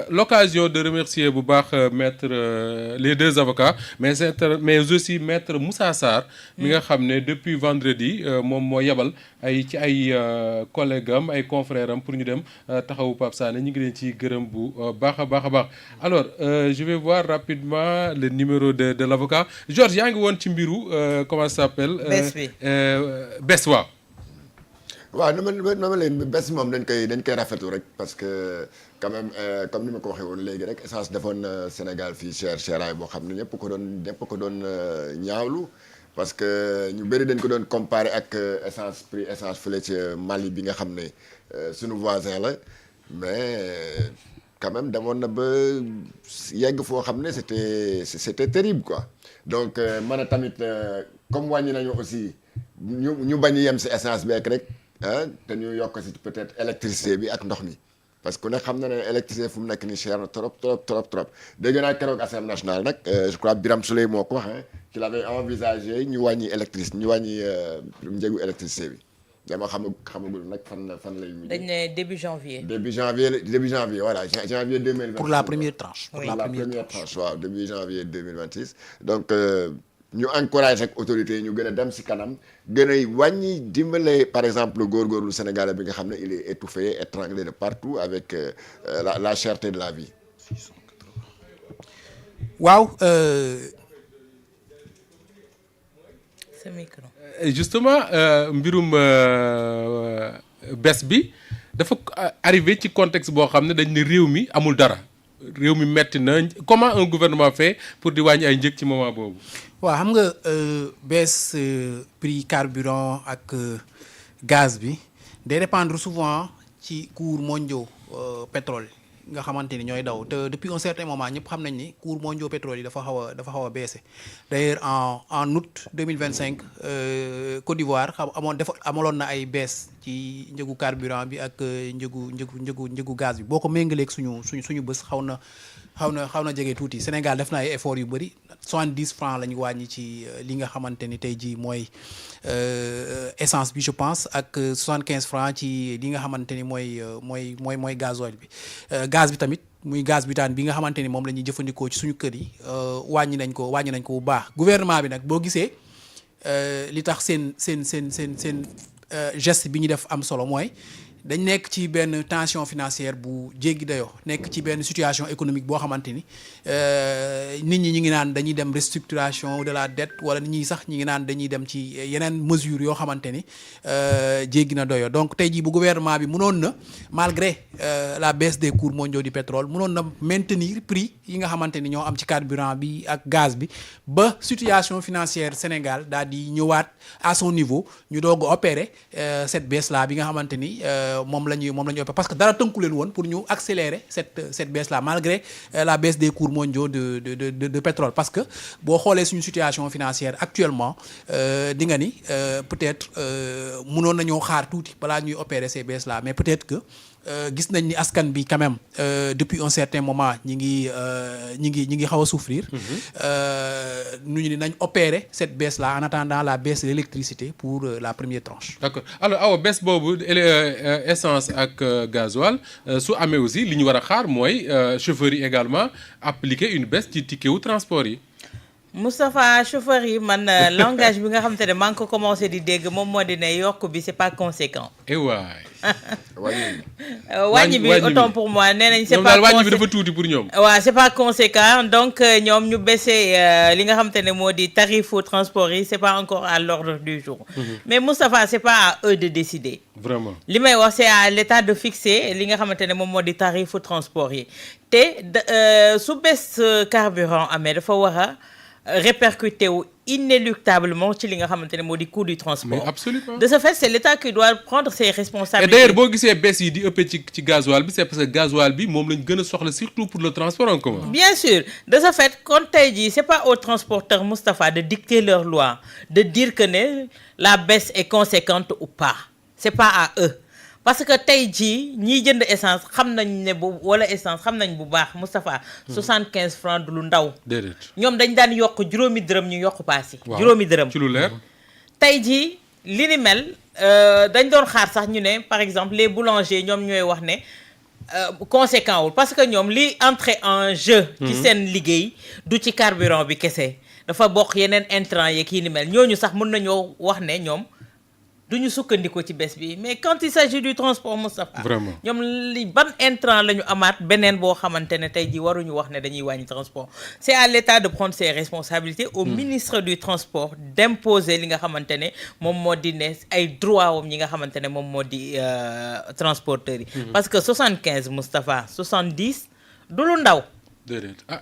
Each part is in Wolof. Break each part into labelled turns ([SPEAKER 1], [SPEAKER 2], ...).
[SPEAKER 1] L'occasion de remercier bu baax maître les deux avocats mais aussi maître Moussa Sarr mi nga xam ne depuis vendredi moom moo yebal ci ay collègues am ay confrères am pour ñu dem taxawu Pape Sané ñu ngi leen ci gërëm bu baax a baax. Alors je vais voir rapidement le numéro de l'avocat Georges yaa ngi woon ci mbiru comment ça s'appelle bés waaw.
[SPEAKER 2] waaw na ma leen bés moom dañ koy rafetlu rek parce que quand même comme ni ma ko waxee woon léegi rek essence defoon Sénégal fii cheraay boo xam ne ñëpp ko doon ñaawlu parce que ñu bëri dañ ko doon comparé ak prix essence fële ci Mali bi nga xam ne suñu voisin la mais quand même demoon na ba yegg foo xam ne c'était terrible quoi donc man a tamit comme wàññi nañu aussi ñu bañ yem si essence beek rek te ñu yokk si peut-être électricité bi ak ndox mi parce que ku ne xam na ne électricité fu mu nekk nii cher na trop dégg naa keroog Assemblée nationale nag je crois Birame Souleye moo ko wax qu'il avait envisagé ñu wàññi njëgu électricité bi dama xamagul nag fan lay mujj.
[SPEAKER 3] dañ ne début janvier
[SPEAKER 2] voilà janvier 2026.
[SPEAKER 4] pour la première tranche.
[SPEAKER 2] waaw début janvier 2026 donc. ñu encouragé ak autorités yi ñu gën a dem si kanam gën a wàññi dimbale par exemple góorgóorlu sénégalais bi nga xam ne il est étouffé étranglé de partout avec la cherté de la vie.
[SPEAKER 4] waaw.
[SPEAKER 3] sa micro.
[SPEAKER 1] Justement mbirum bés bi dafa arrivé ci contexte boo xam ne dañ ne réew mi amul dara réew mi metti na comment un gouvernement fait pour di wàññi ay njëg ci moment boobu.
[SPEAKER 4] waaw xam nga baisse prix carburant ak gaz bi day dépendre souvent ci cours mondiaux pétrole nga xamante ni ñooy daw te depuis un certain moment ñëpp xam nañ ni cours mondiaux pétrole yi dafa xaw a baissé d'ailleurs en août 2025 Côte d'Ivoire amaloon na ay baisse ci njëgu carburant bi ak njëgu gaz bi boo ko méngaleeg suñu bés xaw na jege tuuti Sénégal def na ay efforts yu bëri 70 francs la ñu wàññi ci li nga xamante ni tey jii mooy essence bi je pense ak 75 francs ci li nga xamante ni mooy gasoil bi gaz bi tamit muy gaz butane bi nga xamante ni moom la ñuy jëfandikoo ci suñu kër yi wàññi nañ ko bu baax gouvernement bi nag boo gisee li tax seen geste bi ñu def am solo mooy dañ nekk ci benn tension financière bu jéggi dayoo nekk ci benn situation économique boo xamante ni nit ñi ñu ngi naan dañuy dem restructuration de la dette wala nit ñi sax ñu ngi naan dañuy dem ci yeneen mesures yoo xamante ni jéggi na doyo donc tey jii bu gouvernement bi mënoon na malgré la baisse des cours mondiaux du pétrole mënoon na maintenir prix yi nga xamante ni ñoo am ci carburant bi ak gaz bi ba situation financière Sénégal daal di ñëwaat à son niveau ñu doog a opérer cette baisse là bi nga xamante ni moom la ñuy parce que dara tënku leen woon pour ñu accélérer cette baisse là malgré la baisse des cours mondiaux de pétrole parce que boo xoolee suñu situation financière actuellement di nga ni peut-être mënoon nañoo xaar tuuti balaa ñuy opérer ces baisses là mais peut-être que gis nañ ni askan bi quand même depuis un certain moment ñi ngi xaw a souffrir. ñu ni nañ opérer cette baisse là en attendant la baisse de l'électricité pour la première tranche.
[SPEAKER 1] D'accord alors awa baisse boobu essence ak gasoil su amee aussi li ñu war a xaar mooy chauffeurs yi également appliquer une baisse ci ticket wu transport yi.
[SPEAKER 3] Moustapha chauffeur yi man langage bi nga xam te ne maa ngi ko commencé di dégg moom moo di ne yokk bi c'est pas conséquent.
[SPEAKER 1] waay.
[SPEAKER 3] wàññi bi autant pour moi nee nañ c'est pas
[SPEAKER 1] wàññi bi dafa tuuti pour ñoom.
[SPEAKER 3] waaw c'est pas conséquent donc ñoom ñu baissé li nga xam te ne moo di tarifu transport yi c'est pas encore à l'ordre du jour. Mais Moustapha c'est pas à eux de décider.
[SPEAKER 1] Vraiment
[SPEAKER 3] li may wax c'est à l'État de fixer li nga xamante ne moom moo di tarifu transport yi te su baisse carburant amee dafa war a répercuté wu inéluctablement ci li nga xamante ne moo di coût du transport.
[SPEAKER 1] Mais absolument.
[SPEAKER 3] De ce fait c'est l'État qui doit prendre ses responsabilités.
[SPEAKER 1] Et d'ailleurs boo gisee baisse yi di ëppee ci gasoil bi c'est parce que gasoil bi moom lañ gën a soxla surtout pour le transport en commun.
[SPEAKER 3] Bien sûr de ce fait kon tey jii c'est pas aux transporteurs Moustapha de dicter leur loi de dire que ne la baisse est conséquente ou pas c'est pas à eux. Parce que tey jii ñiy jënd essence xam nañ ne wala essence xam nañ bu baax Moustapha 75 francs du lu ndaw.
[SPEAKER 1] déedéet
[SPEAKER 3] ñoom dañ daan yokk juróomi dërëm ñu yokk paas yi. juróomi dërëm
[SPEAKER 1] ci lu leer.
[SPEAKER 3] tey jii li ni mel dañ doon xaar sax ñu ne par exemple les boulangers ñoom ñooy wax ne conséquent wul parce que ñoom li entrer en jeu. ci seen liggéey du ci carburant bi kese dafa bokk yeneen intrants yeeg yi ni mel ñooñu sax mën nañoo wax ne ñoom duñu sukkandiku ci bés bi mais quand il s'agit du transport Moustapha
[SPEAKER 1] Vraiment.
[SPEAKER 3] ñoom li ban intrant la ñu amaat beneen boo xamante ne tey ji waruñu wax ne dañuy wàññi transport c'est à l'État de prendre ses responsabilités au ministre du transport d'imposer li nga xamante ne moom moo di ne ay droit wam ñi nga xamante ne moom moo di transporteurs yi parce que 75 Moustapha 70 du lu ndaw
[SPEAKER 1] déedéet ah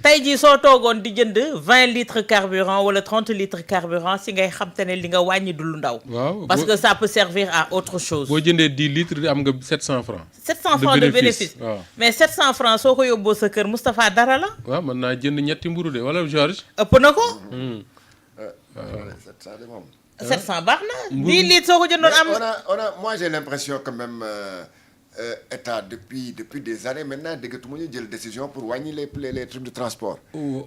[SPEAKER 3] tey jii soo toogoon di jënd 20 litres carburant wala 30 litres carburant si ngay xam te ne li nga wàññi du lu ndaw.
[SPEAKER 1] waaw
[SPEAKER 3] parce que ça peut servir à autre chose.
[SPEAKER 1] boo jëndee 10 litres am nga 700 francs.
[SPEAKER 3] 700 francs de bénéfice
[SPEAKER 1] waaw.
[SPEAKER 3] mais 700 francs soo ko yóbboo sa kër Moustapha dara la.
[SPEAKER 1] waaw mën naa jënd ñetti mburu de wala Georges.
[SPEAKER 3] ëpp na ko.
[SPEAKER 2] ça de moom.
[SPEAKER 3] 700 baax na. 10 litres soo ko jëndoon am.
[SPEAKER 2] Moi j'ai l'impression que même État depuis des années maintenant déggatuma ñu jël décision pour wàññi les trucs de transport.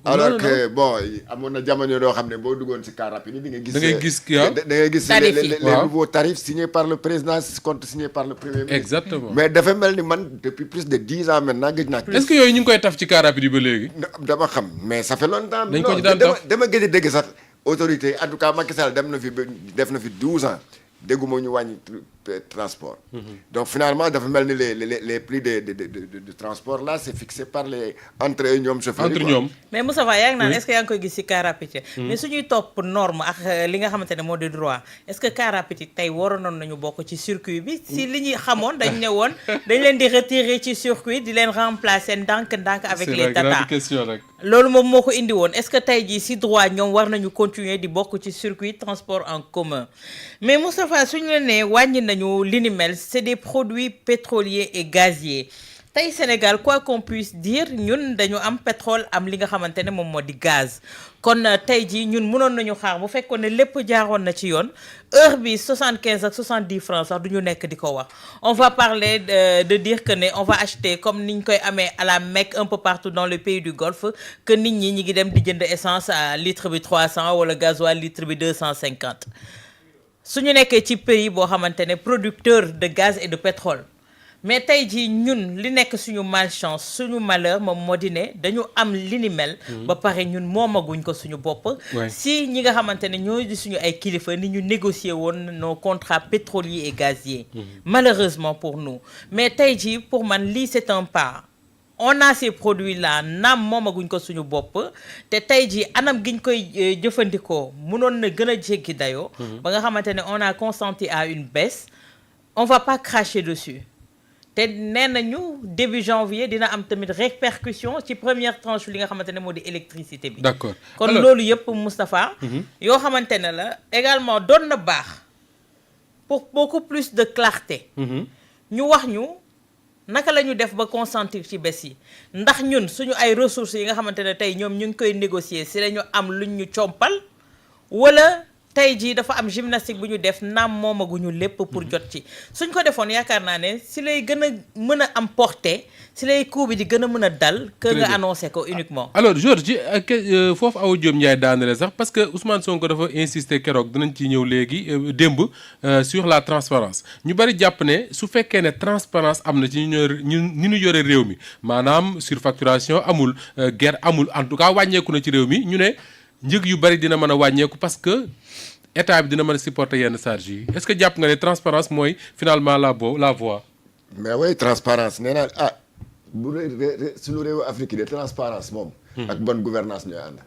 [SPEAKER 2] Alors que bon amoon na jamono yoo xam ne boo duggoon ci car rapide di nga gis.
[SPEAKER 1] da ngay gis
[SPEAKER 2] da ngay gis les
[SPEAKER 1] waaw.
[SPEAKER 2] nouveaux tarifs signés par le président compte signé par le premier ministre.
[SPEAKER 1] Exactement.
[SPEAKER 2] mais dafa mel ni man depuis plus de 10 ans maintenant gëj naa.
[SPEAKER 1] est-ce que yooyu ñu ngi koy taf ci car rapide yi ba léegi.
[SPEAKER 2] dama xam mais ça fait longtemps.
[SPEAKER 1] dañ ko ci daan taf
[SPEAKER 2] dama gëj a dégg sax autorité en tout cas Macky Sall def na fi 12 ans dégguma ñu wàññi transport. Donc finalement dafa mel ni les prix de transport là c'est fixé par les entre ñoom chauffeurs
[SPEAKER 1] entre ñoom.
[SPEAKER 3] mais Moussa Faye yaa ngi naan est-ce que yaa ngi koy gis ci car rapide mais suñuy topp norme ak li nga xamante ne moo di droit est-ce que car rapide tey waroon nañu bokk ci circuit bi si li ñuy xamoon dañ ne woon dañ leen di retirer ci circuit di leen remplacer ndànk-ndànk avec les
[SPEAKER 1] c'est la grande
[SPEAKER 3] tata
[SPEAKER 1] question rek.
[SPEAKER 3] loolu moom moo ko indi woon est-ce que tey jii si droit ñoom war nañu continuer di bokk ci circuit transport en commun mais Moustapha suñu la nee wàññi nañu li ni mel c'est des produits pétroliers et gaziers tey Sénégal quoi qu'on puisse dire ñun dañu am pétrole am li nga xamante ne moom moo di gaz kon tey jii ñun mënoon nañu xaar bu fekkoon ne lépp jaaroon na ci yoon heure bi 75 ak 70 francs sax du ñu nekk di ko wax on va parler de dire que ne on va acheter comme niñ koy amee à la Mecque un peu partout dans le pays du Golfe que nit ñi ngi dem di jënd essence à litre bi 300 wala gasoil litre bi 250 su ñu nekkee ci pays boo xamante ne producteur de gaz et de pétrole mais tey jii ñun li nekk suñu malchance suñu malheur moom moo di ne dañu am li ni mel ba pare ñun moomaguñ ko suñu bopp si ñi nga xamante ne ñoo di suñu ay kilifa ni ñu négocier woon nos contrats pétroliers et gaziers malheureusement pour nous mais tey jii pour man lii c'est un pas on a ces produits là naam moomaguñ ko suñu bopp te tey jii anam giñ koy jëfandikoo mënoon na gën a jéggi dayoo ba nga xamante ne on a consenti à une baisse on va pas cracher dessus te nee nañu début janvier dina am tamit répercussion ci première tranche li nga xamante ne moo di électricité bi
[SPEAKER 1] d'accord
[SPEAKER 3] kon loolu yëpp Moustapha yoo xamante ne la également doon na baax pour beaucoup plus de clarté ñu wax ñu naka la ñu def ba consentir ci bés yi ndax ñun suñu ay ressources yi nga xamante ne tey ñoom ñu ngi koy négocier si la ñu am luñ ñu compal wala tey jii dafa am gymnastique bu ñu def naam moomaguñu lépp pour jot ci suñ ko defoon yaakaar naa ne si lay gën a mën a am portée si lay coût bi di gën a mën a dal que nga annoncé ko uniquement
[SPEAKER 1] alors Georges foofu Awa Diop Ndiaye daanale sax parce que Ousmane Sonko dafa insister keroog dinañ ci ñëw léegi démb sur la transparence ñu bari jàpp ne su fekkee ne transparence am na ci ñu yore réew mi maanaam surfacturation amul guerre amul en tout cas wàññeeku na ci réew mi ñu ne njëg yu bari dina mën a wàññeeku parce que état bi dina mën a supporter yenn charges yi est-ce que jàpp nga ne transparence mooy finalement la voie.
[SPEAKER 2] mais oui transparence nee naa bu suñu réewu Afrique de transparence moom. ak bonne gouvernance ñooy ànd.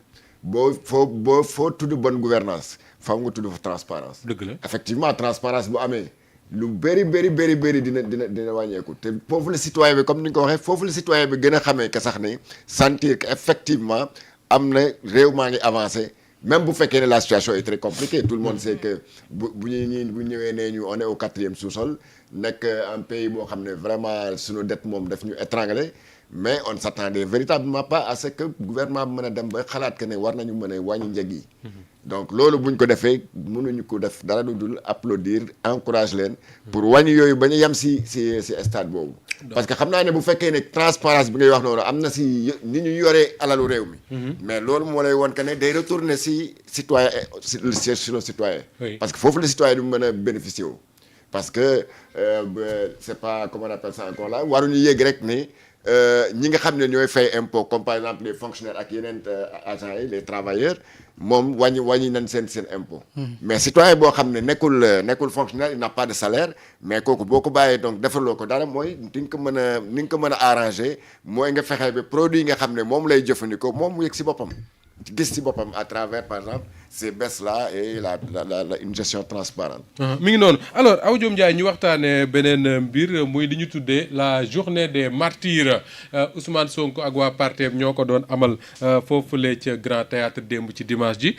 [SPEAKER 2] foo tudd bonne gouvernance faaw nga tudd fa transparence.
[SPEAKER 1] dëgg la
[SPEAKER 2] effectivement transparence bu amee lu bëri dina wàññeeku te foofu la citoyen bi comme ni nga ko waxee foofu la citoyen bi gën a xamee que sax ni sentir que effectivement am na réew maa ngi avancé. Même bu fekkee ne la situation est très compliquée tout le monde sait que bu ñëwee nee ñu on est au 4e sous-sol nekk un pays boo xam ne vraiment suñu dette moom daf ñu étranglé mais on s'attendait véritablement pas à ce que gouvernement bi mën a dem ba xalaat que ne war nañu mën a wàññi njëg yi donc loolu buñ ko defee mënuñu ko def dara du dul applaudir encourage leen pour wàññi yooyu ba ñu yem si stade boobu parce que xam naa ne bu fekkee ne transparence bi ngay wax noonu am na si ni ñu yoree alalu réew mi mais loolu moo lay woon que ne day retourner si citoyen sur le citoyen parce que foofu le citoyen du mën a bénéficier wu parce que c'est pas comment on appelle ça encore là waruñu yéeg rek ni ñi nga xam ne ñooy fay impôt comme par exemple les fonctionnaires ak yeneen agents yi les travailleurs moom wàññi nañ seen impôt. mais citoyen boo xam ne nekkul fonctionnaire il n'a pas de salaire mais kooku boo ko bàyyee donc defaloo ko dara mooy ni nga ko mën a arranger mooy nga fexe ba produit yi nga xam ne moom lay jëfandikoo moom mu yëg si boppam. gis ci boppam à travers par exemple ces baisses là et une gestion transparente.
[SPEAKER 1] mi ngi noonu alors Awa Diom Ndiaye ñu waxtaanee beneen mbir muy li ñu tuddee la journée des martyrs Ousmane Sonko ak waa parteem ñoo ko doon amal foofule ca Grand Théâtre démb ci dimanche ji.